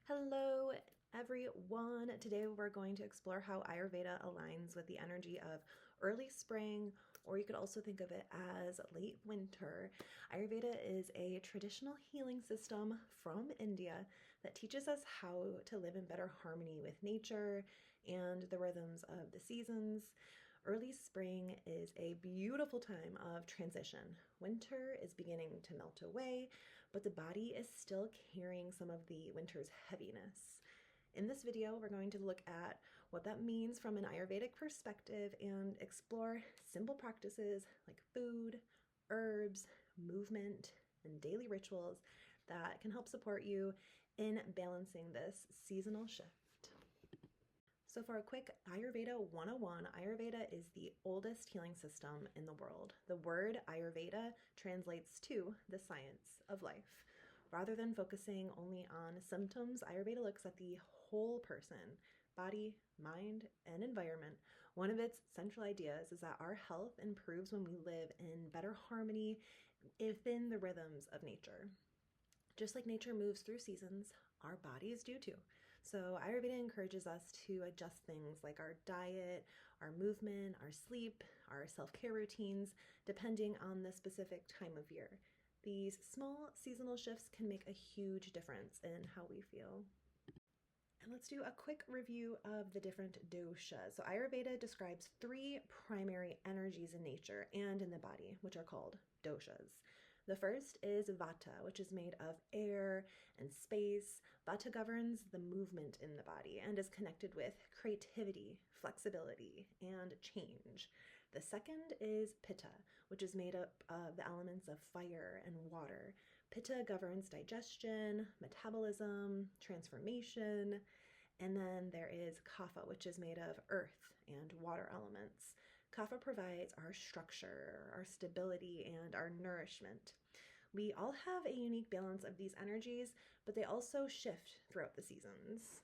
Hello, everyone. Today we're going to explore how Ayurveda aligns with the energy of early spring, or you could also think of it as late winter. Ayurveda is a traditional healing system from India that teaches us how to live in better harmony with nature and the rhythms of the seasons. Early spring is a beautiful time of transition. Winter is beginning to melt away, but the body is still carrying some of the winter's heaviness. In this video, we're going to look at what that means from an Ayurvedic perspective and explore simple practices like food, herbs, movement, and daily rituals that can help support you in balancing this seasonal shift. So for a quick Ayurveda 101, Ayurveda is the oldest healing system in the world. The word Ayurveda translates to the science of life. Rather than focusing only on symptoms, Ayurveda looks at the whole person, body, mind, and environment. One of its central ideas is that our health improves when we live in better harmony within the rhythms of nature. Just like nature moves through seasons, our bodies do too. So Ayurveda encourages us to adjust things like our diet, our movement, our sleep, our self-care routines, depending on the specific time of year. These small seasonal shifts can make a huge difference in how we feel. And let's do a quick review of the different doshas. So Ayurveda describes three primary energies in nature and in the body, which are called doshas. The first is vata, which is made of air and space. Vata governs the movement in the body and is connected with creativity, flexibility, and change. The second is pitta, which is made up of the elements of fire and water. Pitta governs digestion, metabolism, transformation. And then there is Kapha, which is made of earth and water elements. Kapha provides our structure, our stability, and our nourishment. We all have a unique balance of these energies, but they also shift throughout the seasons.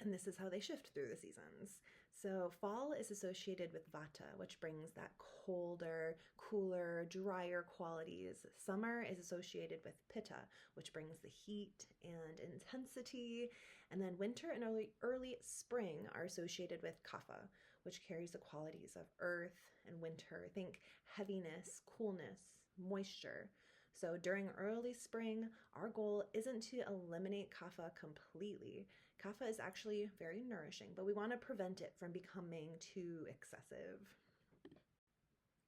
And this is how they shift through the seasons. So fall is associated with vata, which brings that colder, cooler, drier qualities. Summer is associated with pitta, which brings the heat and intensity. And then winter and early spring are associated with kapha, which carries the qualities of earth and winter. Think heaviness, coolness, moisture. So during early spring, our goal isn't to eliminate kapha completely. Kapha is actually very nourishing, but we want to prevent it from becoming too excessive.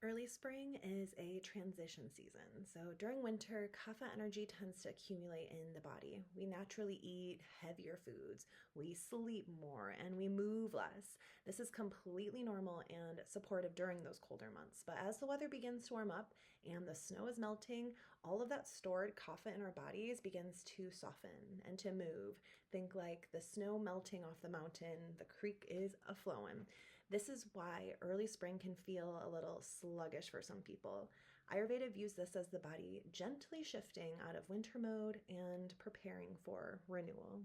Early spring is a transition season. So during winter, kapha energy tends to accumulate in the body. We naturally eat heavier foods, we sleep more, and we move less. This is completely normal and supportive during those colder months. But as the weather begins to warm up and the snow is melting, all of that stored kapha in our bodies begins to soften and to move. Think like the snow melting off the mountain, the creek is a-flowing. This is why early spring can feel a little sluggish for some people. Ayurveda views this as the body gently shifting out of winter mode and preparing for renewal.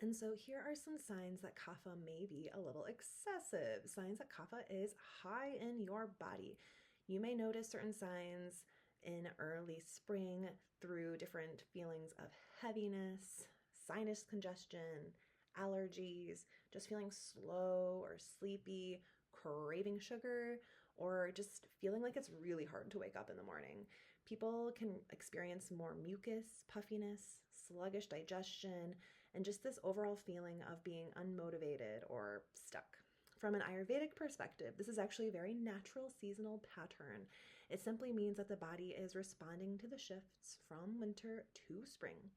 And so here are some signs that kapha may be a little excessive, signs that kapha is high in your body. You may notice certain signs in early spring through different feelings of heaviness, sinus congestion, allergies, just feeling slow or sleepy, craving sugar, or just feeling like it's really hard to wake up in the morning. People can experience more mucus, puffiness, sluggish digestion, and just this overall feeling of being unmotivated or stuck. From an Ayurvedic perspective, this is actually a very natural seasonal pattern. It simply means that the body is responding to the shifts from winter to spring.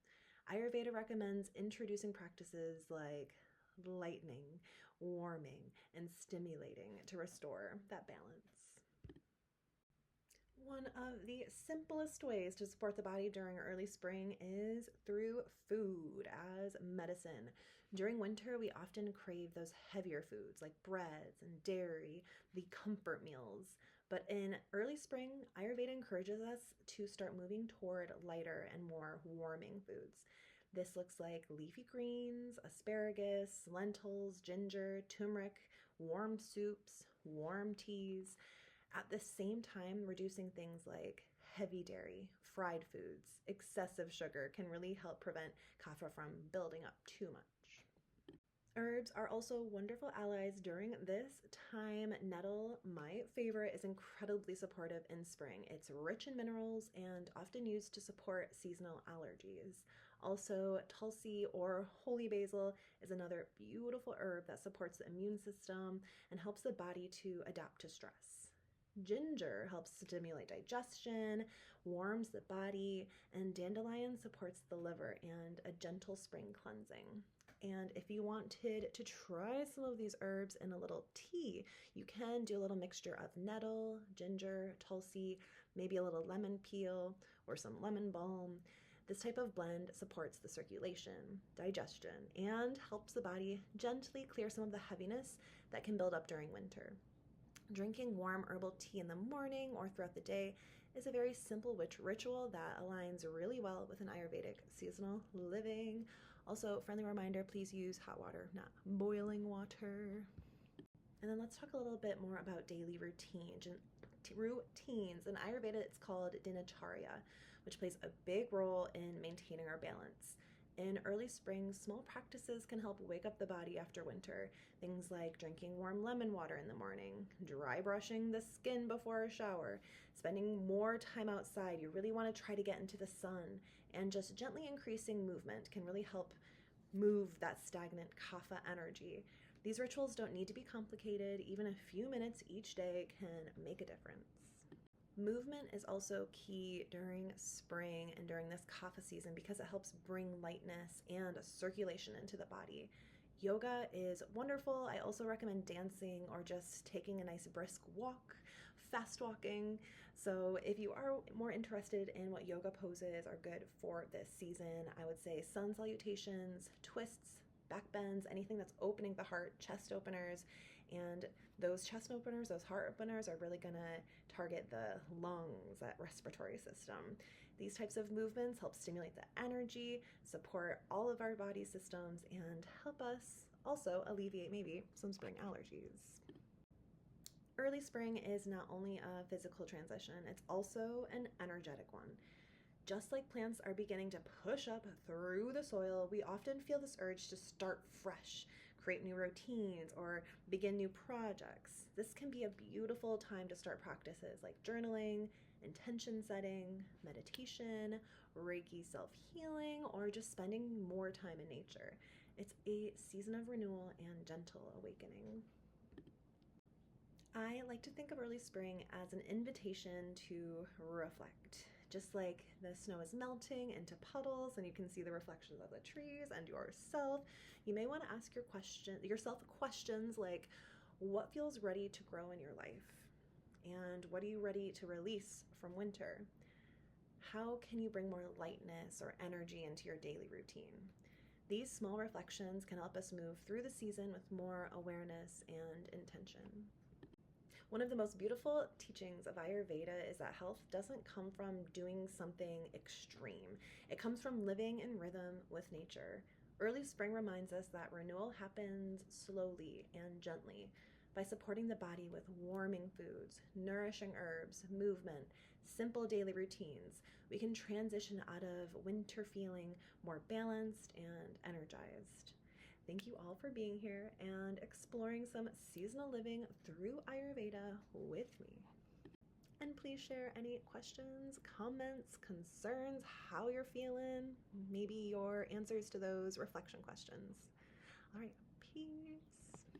Ayurveda recommends introducing practices like lightening, warming, and stimulating to restore that balance. One of the simplest ways to support the body during early spring is through food as medicine. During winter, we often crave those heavier foods like breads and dairy, the comfort meals. But in early spring, Ayurveda encourages us to start moving toward lighter and more warming foods. This looks like leafy greens, asparagus, lentils, ginger, turmeric, warm soups, warm teas. At the same time, reducing things like heavy dairy, fried foods, excessive sugar can really help prevent kapha from building up too much. Herbs are also wonderful allies during this time. Nettle, my favorite, is incredibly supportive in spring. It's rich in minerals and often used to support seasonal allergies. Also, tulsi or holy basil is another beautiful herb that supports the immune system and helps the body to adapt to stress. Ginger helps stimulate digestion, warms the body, and dandelion supports the liver and a gentle spring cleansing. And if you wanted to try some of these herbs in a little tea, you can do a little mixture of nettle, ginger, tulsi, maybe a little lemon peel or some lemon balm. This type of blend supports the circulation, digestion, and helps the body gently clear some of the heaviness that can build up during winter. Drinking warm herbal tea in the morning or throughout the day is a very simple ritual that aligns really well with an Ayurvedic seasonal living. Also, friendly reminder, please use hot water, not boiling water. And then let's talk a little bit more about daily routines. In Ayurveda, it's called dinacharya, which plays a big role in maintaining our balance. In early spring, small practices can help wake up the body after winter. Things like drinking warm lemon water in the morning, dry brushing the skin before a shower, spending more time outside. You really want to try to get into the sun, and just gently increasing movement can really help move that stagnant kapha energy. These rituals don't need to be complicated. Even a few minutes each day can make a difference. Movement is also key during spring and during this kapha season because it helps bring lightness and circulation into the body. Yoga is wonderful. I also recommend dancing or just taking a nice brisk walk, fast walking. So if you are more interested in what yoga poses are good for this season, I would say sun salutations, twists, back bends, anything that's opening the heart, chest openers. And those chest openers, those heart openers are really going to target the lungs, that respiratory system. These types of movements help stimulate the energy, support all of our body systems, and help us also alleviate maybe some spring allergies. Early spring is not only a physical transition, it's also an energetic one. Just like plants are beginning to push up through the soil, we often feel this urge to start fresh, create new routines, or begin new projects. This can be a beautiful time to start practices like journaling, intention setting, meditation, Reiki self-healing, or just spending more time in nature. It's a season of renewal and gentle awakening. I like to think of early spring as an invitation to reflect. Just like the snow is melting into puddles and you can see the reflections of the trees and yourself, you may want to ask yourself questions like, what feels ready to grow in your life? And what are you ready to release from winter? How can you bring more lightness or energy into your daily routine? These small reflections can help us move through the season with more awareness and intention. One of the most beautiful teachings of Ayurveda is that health doesn't come from doing something extreme. It comes from living in rhythm with nature. Early spring reminds us that renewal happens slowly and gently by supporting the body with warming foods, nourishing herbs, movement, simple daily routines. We can transition out of winter feeling more balanced and energized. Thank you all for being here and exploring some seasonal living through Ayurveda with me. And please share any questions, comments, concerns, how you're feeling, maybe your answers to those reflection questions. All right,